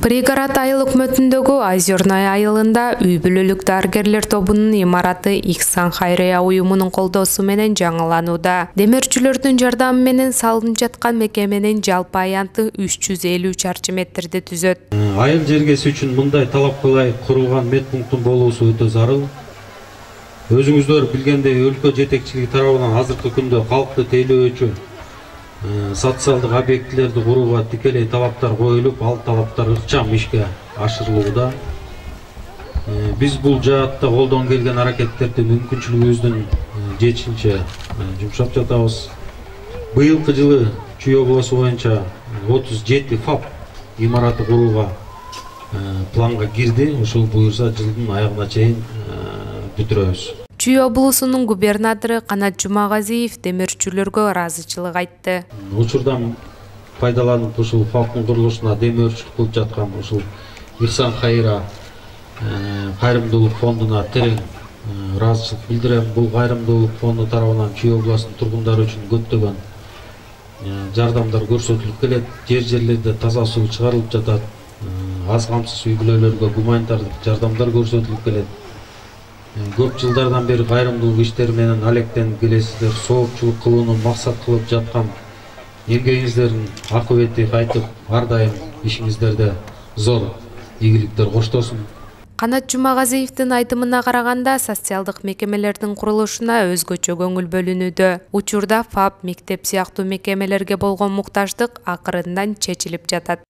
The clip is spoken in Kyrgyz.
Пригород айыл өкмөтүндөгү Озерное айылында үй бүлөлүк дарыгерлер тобунун имараты Ихсан Хайрия уюмунун колдоосу менен жаңыланууда. Демирчүлөрдүн жардамы менен салынып жаткан мекеменин жалпы аянты 350 чарчы метрди түзөт. Айыл жергеси үчүн мындай талапка ылайык курулган медпункттун болуусу өтө зарыл. Өзүңүздөр билгендей, өлкө жетекчилиги тарабынан азыркы күндө калкты тейлөөчү социалдык объектилерди курууга тикелей талаптар коюлуп, ал талаптар ыкчам ишке ашырылууда. Биз бул жаатта колдон келген аракеттерди мүмкүнчүлүгүбүздүн жетишинче жумшап жатабыз. Быйылкы жылы Чүй облусу боюнча 37 ФАП имараты курууга планга кирди. Ушул буюрса жылдын аягына чейин бүтүрөбүз. Чүй облусунун губернатору Канат Жумагазиев демирчүлөргө ыраазычылык айтты. Учурдан пайдаланып ушул ФАПтын курулушуна демөөрчүлүк кылып жаткан ушул Ихсан Хайра кайрымдуулук фондуна терең ыраазычылык билдирем. Бул кайрымдуулук фонду тарабынан Чүй облусунун тургундары үчүн көптөгөн жардамдар көрсөтүлүп келет. Жерлерде таза суу чыгарылып жатат. Аз камсыз үй бүлөлөргө гуманитардык жардамдар көрсөтүлүп келет. Көп жылдардан бери кайрымдуулук иштери менен алектенип келесиздер. Соопчулук кылууну максат кылып жаткан эмгегиңиздердин акыбети кайтып, ар дайым ишиңиздерде зор ийгиликтер коштосун. Канат Жумагазиевдин айтымына караганда, социалдык мекемелердин курулушуна өзгөчө көңүл бөлүнүүдө. Учурда ФАП, мектеп сыяктуу мекемелерге болгон муктаждык акырындан чечилип жатат.